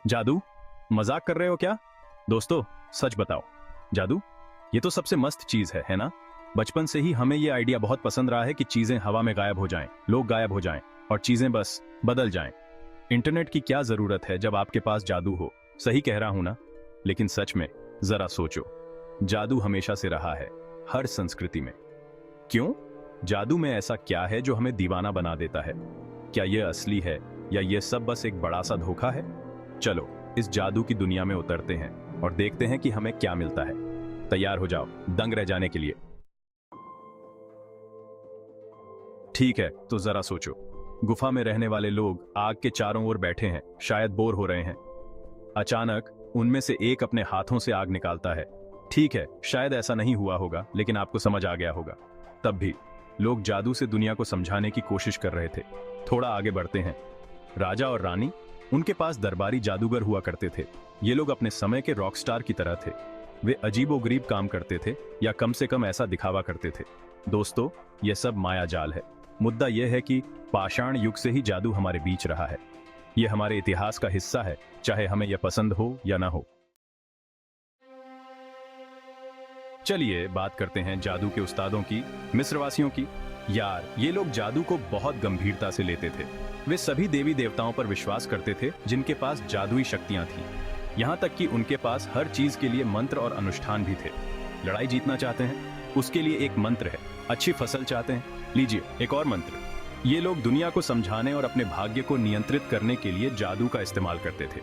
जादू? मजाक कर रहे हो क्या? दोस्तों, सच बताओ, जादू ये तो सबसे मस्त चीज है ना? बचपन से ही हमें ये आइडिया बहुत पसंद रहा है कि चीजें हवा में गायब हो जाएं, लोग गायब हो जाएं और चीजें बस बदल जाएं। इंटरनेट की क्या जरूरत है जब आपके पास जादू हो? सही कह रहा हूं ना? लेकिन सच में जरा सोचो, जादू हमेशा से रहा है, हर संस्कृति में। क्यों? जादू में ऐसा क्या है जो हमें दीवाना बना देता है? क्या यह असली है या यह सब बस एक बड़ा सा धोखा है? चलो इस जादू की दुनिया में उतरते हैं और देखते हैं कि हमें क्या मिलता है। तैयार हो जाओ दंग रह जाने के लिए। ठीक है, तो जरा सोचो, गुफा में रहने वाले लोग आग के चारों ओर बैठे हैं, शायद बोर हो रहे हैं। अचानक उनमें से एक अपने हाथों से आग निकालता है। ठीक है, शायद ऐसा नहीं हुआ होगा, लेकिन आपको समझ आ गया होगा। तब भी लोग जादू से दुनिया को समझाने की कोशिश कर रहे थे। थोड़ा आगे बढ़ते हैं। राजा और रानी, उनके पास दरबारी जादूगर हुआ करते थे। ये लोग अपने समय के रॉकस्टार की तरह थे। वे अजीबोगरीब काम करते थे, या कम से कम ऐसा दिखावा करते थे। दोस्तों, यह सब माया जाल है। मुद्दा यह है कि पाषाण युग से ही जादू हमारे बीच रहा है। यह हमारे इतिहास का हिस्सा है, चाहे हमें यह पसंद हो या ना हो। चलिए बात करते हैं जादू के उस्तादों की, मिस्रवासियों की। यार, ये लोग जादू को बहुत गंभीरता से लेते थे। वे सभी देवी देवताओं पर विश्वास करते थे जिनके पास जादुई शक्तियां थीं। यहाँ तक कि उनके पास हर चीज के लिए मंत्र और अनुष्ठान भी थे। लड़ाई जीतना चाहते हैं, उसके लिए एक मंत्र है। अच्छी फसल चाहते हैं, लीजिए एक और मंत्र। ये लोग दुनिया को समझाने और अपने भाग्य को नियंत्रित करने के लिए जादू का इस्तेमाल करते थे।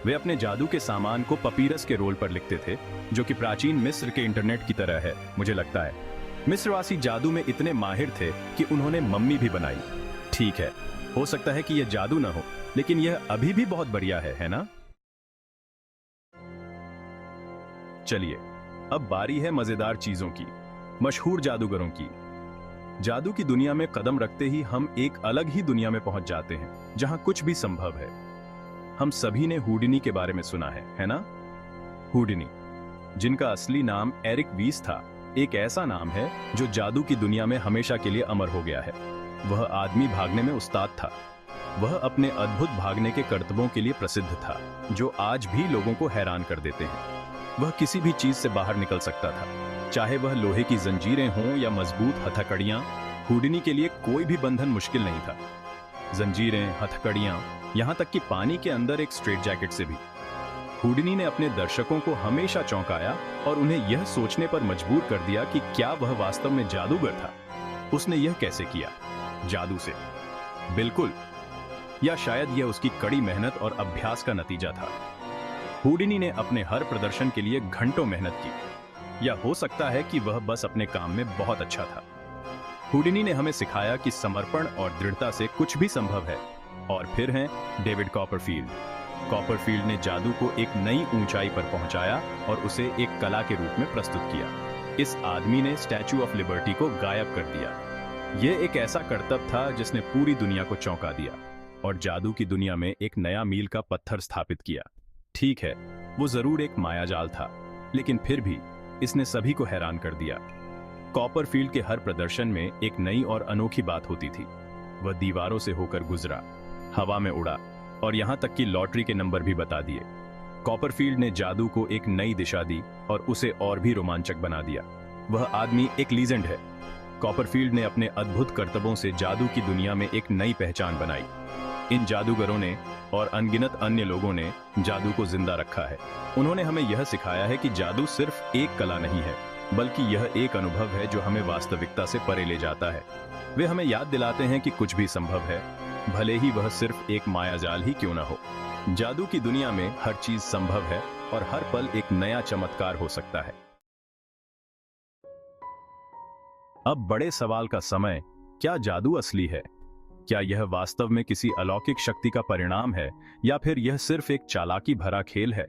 वे अपने जादू के सामान को पपीरस के रोल पर लिखते थे, जो कि प्राचीन मिस्र के इंटरनेट की तरह है, मुझे लगता है। मिस्रवासी जादू में इतने माहिर थे कि उन्होंने मम्मी भी बनाई। ठीक है, हो सकता है कि यह जादू ना हो, लेकिन यह अभी भी बहुत बढ़िया है ना? चलिए, अब बारी है मजेदार चीजों की, मशहूर जादूगरों की। जादू की दुनिया में कदम रखते ही हम एक अलग ही दुनिया में पहुंच जाते हैं, जहां कुछ भी संभव है। हम सभी ने हुडिनी के बारे में सुना है ना? हुडिनी, जिनका असली नाम एरिक वीस था, एक ऐसा नाम है जो जादू की दुनिया में हमेशा के लिए अमर हो गया है। वह आदमी भागने में उस्ताद था। वह अपने अद्भुत भागने के करतबों के लिए प्रसिद्ध था, जो आज भी लोगों को हैरान कर देते हैं। वह किसी भी चीज से बाहर निकल सकता था, चाहे वह लोहे की जंजीरें हों या मजबूत हथकड़ियां। हुडिनी के लिए कोई भी बंधन मुश्किल नहीं था। जंजीरें, हथकड़ियां, यहां तक कि पानी के अंदर एक स्ट्रेट जैकेट से भी। हुडिनी ने अपने दर्शकों को हमेशा चौंकाया और उन्हें यह सोचने पर मजबूर कर दिया कि क्या वह वास्तव में जादूगर था। उसने यह कैसे किया? जादू से। बिल्कुल, या शायद यह उसकी कड़ी मेहनत और अभ्यास का नतीजा था। हुडिनी ने अपने हर प्रदर्शन के लिए घंटों मेहनत की, या हो सकता है कि वह बस अपने काम में बहुत अच्छा था। हुडिनी ने हमें सिखाया कि समर्पण और दृढ़ता से कुछ भी संभव है। और फिर हैं डेविड कॉपरफील्ड। कॉपरफील्ड ने जादू को एक नई ऊंचाई पर पहुंचाया और उसे एक कला के रूप में प्रस्तुत किया। इस आदमी ने स्टैच्यू ऑफ लिबर्टी को गायब कर दिया। यह एक ऐसा करतब था जिसने पूरी दुनिया को चौंका दिया और जादू की दुनिया में एक नया मील का पत्थर स्थापित किया। ठीक है, वो जरूर एक मायाजाल था, लेकिन फिर भी इसने सभी को हैरान कर दिया। कॉपरफील्ड के हर प्रदर्शन में एक नई और अनोखी बात होती थी। वह दीवारों से होकर गुजरा, हवा में उड़ा और यहां तक कि लॉटरी के नंबर भी बता दिए। कॉपरफील्ड ने जादू को एक नई दिशा दी और उसे और भी रोमांचक बना दिया। वह आदमी एक लीजेंड है। कॉपरफील्ड ने अपने अद्भुत करतबों से जादू की दुनिया में एक नई पहचान बनाई। इन जादूगरों ने और अनगिनत अन्य लोगों ने जादू को जिंदा रखा है। उन्होंने हमें यह सिखाया है कि जादू सिर्फ एक कला नहीं है, बल्कि यह एक अनुभव है जो हमें वास्तविकता से परे ले जाता है। वे हमें याद दिलाते हैं कि कुछ भी संभव है, भले ही वह सिर्फ एक मायाजाल ही क्यों ना हो। जादू की दुनिया में हर चीज संभव है और हर पल एक नया चमत्कार हो सकता है। अब बड़े सवाल का समय, क्या जादू असली है? क्या यह वास्तव में किसी अलौकिक शक्ति का परिणाम है, या फिर यह सिर्फ एक चालाकी भरा खेल है?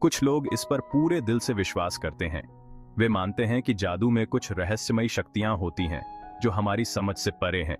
कुछ लोग इस पर पूरे दिल से विश्वास करते हैं। वे मानते हैं कि जादू में कुछ रहस्यमयी शक्तियां होती हैं जो हमारी समझ से परे हैं।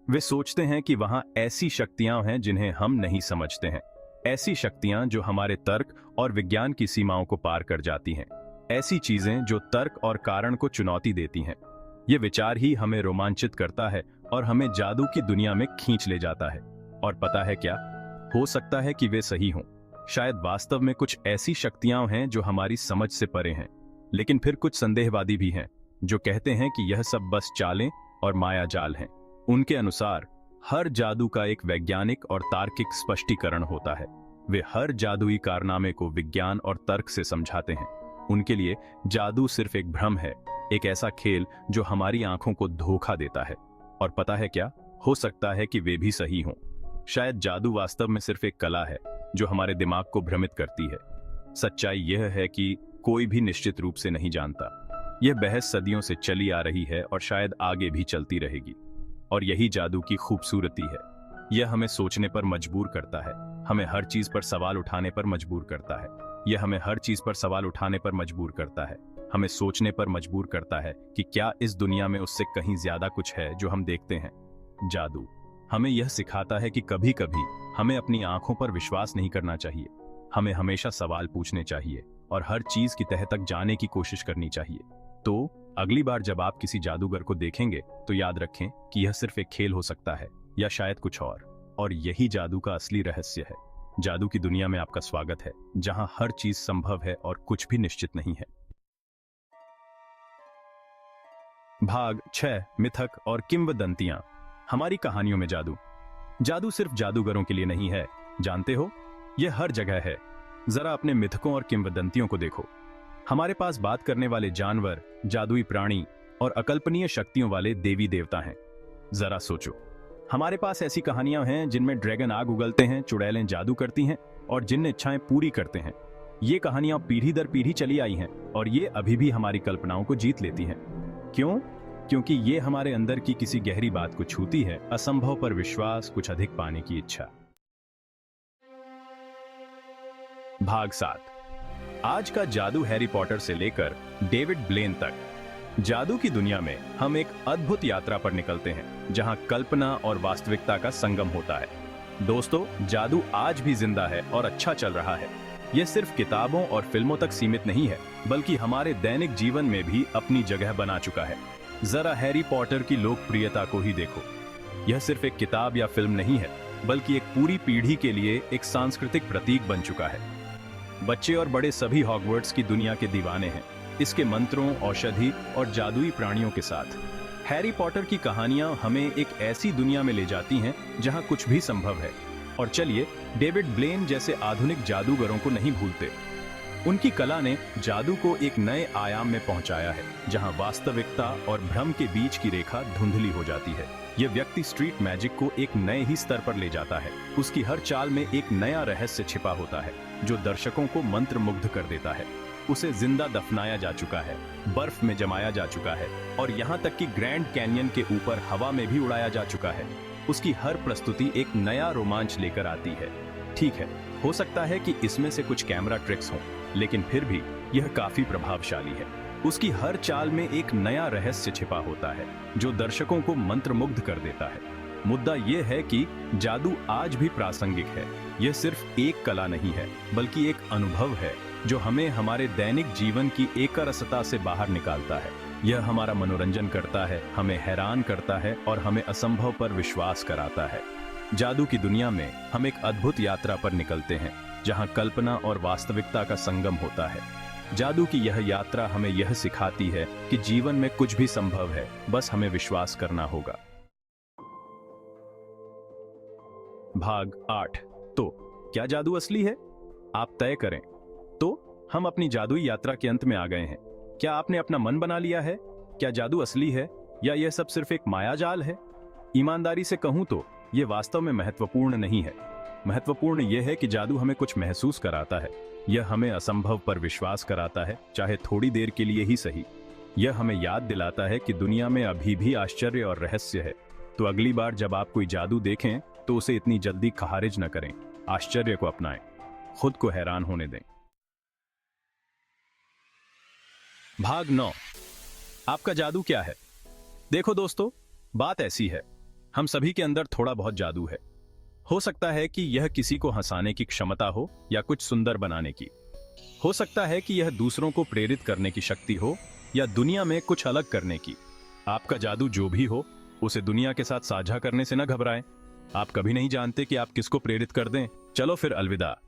वे सोचते हैं कि वहां ऐसी शक्तियां हैं जिन्हें हम नहीं समझते हैं, ऐसी शक्तियां जो हमारे तर्क और विज्ञान की सीमाओं को पार कर जाती हैं, ऐसी चीजें जो तर्क और कारण को चुनौती देती हैं। ये विचार ही हमें रोमांचित करता है और हमें जादू की दुनिया में खींच ले जाता है। और पता है क्या? हो सकता है कि वे सही हों। शायद वास्तव में कुछ ऐसी शक्तियां हैं जो हमारी समझ से परे हैं। लेकिन फिर कुछ संदेहवादी भी हैं जो कहते हैं कि यह सब बस चालें और माया जाल हैं। उनके अनुसार हर जादू का एक वैज्ञानिक और तार्किक स्पष्टीकरण होता है। वे हर जादुई कारनामे को विज्ञान और तर्क से समझाते हैं। उनके लिए जादू सिर्फ एक भ्रम है, एक ऐसा खेल जो हमारी आंखों को धोखा देता है। और पता है क्या, हो सकता है कि वे भी सही हों। शायद जादू वास्तव में सिर्फ एक कला है जो हमारे दिमाग को भ्रमित करती है। सच्चाई यह है कि कोई भी निश्चित रूप से नहीं जानता। यह बहस सदियों से चली आ रही है और शायद आगे भी चलती रहेगी। और यही जादू की खूबसूरती है। यह हमें सोचने पर मजबूर करता है, हमें हर चीज पर सवाल उठाने पर मजबूर करता है। यह हमें हर चीज पर सवाल उठाने पर मजबूर करता है, हमें सोचने पर मजबूर करता है कि क्या इस दुनिया में उससे कहीं ज्यादा कुछ है जो हम देखते हैं। जादू हमें यह सिखाता है कि कभी कभी हमें अपनी आंखों पर विश्वास नहीं करना चाहिए। हमें हमेशा सवाल पूछने चाहिए और हर चीज की तह तक जाने की कोशिश करनी चाहिए। तो अगली बार जब आप किसी जादूगर को देखेंगे तो याद रखें कि यह सिर्फ एक खेल हो सकता है या शायद कुछ और यही जादू का असली रहस्य है। जादू की दुनिया में आपका स्वागत है, जहां हर चीज संभव है और कुछ भी निश्चित नहीं है। भाग 6, मिथक और किंवदंतियां। हमारी कहानियों में जादू। जादू सिर्फ जादूगरों के लिए नहीं है, जानते हो, यह हर जगह है। जरा अपने मिथकों और किंवदंतियों को देखो। हमारे पास बात करने वाले जानवर, जादुई प्राणी और अकल्पनीय शक्तियों वाले देवी देवता हैं। जरा सोचो, हमारे पास ऐसी कहानियां हैं जिनमें ड्रैगन आग उगलते हैं, चुड़ैलें जादू करती हैं और जिन्न इच्छाएं पूरी करते हैं। ये कहानियां पीढ़ी दर पीढ़ी चली आई हैं और ये अभी भी हमारी कल्पनाओं को जीत लेती हैं। क्यों? क्योंकि ये हमारे अंदर की किसी गहरी बात को छूती है, असंभव पर विश्वास, कुछ अधिक पाने की इच्छा। भाग 7। आज का जादू हैरी पॉटर से लेकर डेविड ब्लेन तक। जादू की दुनिया में हम एक अद्भुत यात्रा पर निकलते हैं जहां कल्पना और वास्तविकता का संगम होता है। दोस्तों, जादू आज भी जिंदा है और अच्छा चल रहा है। यह सिर्फ किताबों और फिल्मों तक सीमित नहीं है, बल्कि हमारे दैनिक जीवन में भी अपनी जगह बना चुका है। जरा हैरी पॉटर की लोकप्रियता को ही देखो। यह सिर्फ एक किताब या फिल्म नहीं है, बल्कि एक पूरी पीढ़ी के लिए एक सांस्कृतिक प्रतीक बन चुका है। बच्चे और बड़े सभी हॉगवर्ट्स की दुनिया के दीवाने हैं, इसके मंत्रों, औषधि और जादुई प्राणियों के साथ। हैरी पॉटर की कहानियां हमें एक ऐसी दुनिया में ले जाती हैं जहां कुछ भी संभव है। और चलिए, डेविड ब्लेन जैसे आधुनिक जादूगरों को नहीं भूलते। उनकी कला ने जादू को एक नए आयाम में पहुंचाया है, जहां वास्तविकता और भ्रम के बीच की रेखा धुंधली हो जाती है। यह व्यक्ति स्ट्रीट मैजिक को एक नए ही स्तर पर ले जाता है। उसकी हर चाल में एक नया रहस्य छिपा होता है जो दर्शकों को मंत्रमुग्ध कर देता है। उसे जिंदा दफनाया जा चुका है, बर्फ में जमाया जा चुका है और यहाँ तक कि ग्रैंड कैनियन के ऊपर हवा में भी उड़ाया जा चुका है। उसकी हर प्रस्तुति एक नया रोमांच लेकर आती है। ठीक है, हो सकता है कि इसमें से कुछ कैमरा ट्रिक्स हों, लेकिन फिर भी यह काफी प्रभावशाली है। उसकी हर चाल में एक नया रहस्य छिपा होता है जो दर्शकों को मंत्रमुग्ध कर देता है। मुद्दा यह है कि जादू आज भी प्रासंगिक है। यह सिर्फ एक कला नहीं है, बल्कि एक अनुभव है जो हमें हमारे दैनिक जीवन की एकरसता से बाहर निकालता है। यह हमारा मनोरंजन करता है, हमें हैरान करता है और हमें असंभव पर विश्वास कराता है। जादू की दुनिया में हम एक अद्भुत यात्रा पर निकलते हैं जहां कल्पना और वास्तविकता का संगम होता है। जादू की यह यात्रा हमें यह सिखाती है कि जीवन में कुछ भी संभव है, बस हमें विश्वास करना होगा। भाग 8। तो क्या जादू असली है? आप तय करें। तो हम अपनी जादुई यात्रा के अंत में आ गए हैं। क्या आपने अपना मन बना लिया है? क्या जादू असली है या यह सब सिर्फ एक मायाजाल है? ईमानदारी से कहूं तो यह वास्तव में महत्वपूर्ण नहीं है। महत्वपूर्ण यह है कि जादू हमें कुछ महसूस कराता है। यह हमें असंभव पर विश्वास कराता है, चाहे थोड़ी देर के लिए ही सही। यह हमें याद दिलाता है कि दुनिया में अभी भी आश्चर्य और रहस्य है। तो अगली बार जब आप कोई जादू देखें तो उसे इतनी जल्दी खारिज न करें। आश्चर्य को अपनाएं, खुद को हैरान होने दें। भाग 9। आपका जादू क्या है? देखो दोस्तों, बात ऐसी है, हम सभी के अंदर थोड़ा बहुत जादू है। हो सकता है कि यह किसी को हंसाने की क्षमता हो या कुछ सुंदर बनाने की। हो सकता है कि यह दूसरों को प्रेरित करने की शक्ति हो या दुनिया में कुछ अलग करने की। आपका जादू जो भी हो, उसे दुनिया के साथ साझा करने से न घबराएं। आप कभी नहीं जानते कि आप किसको प्रेरित कर दें। चलो फिर, अलविदा।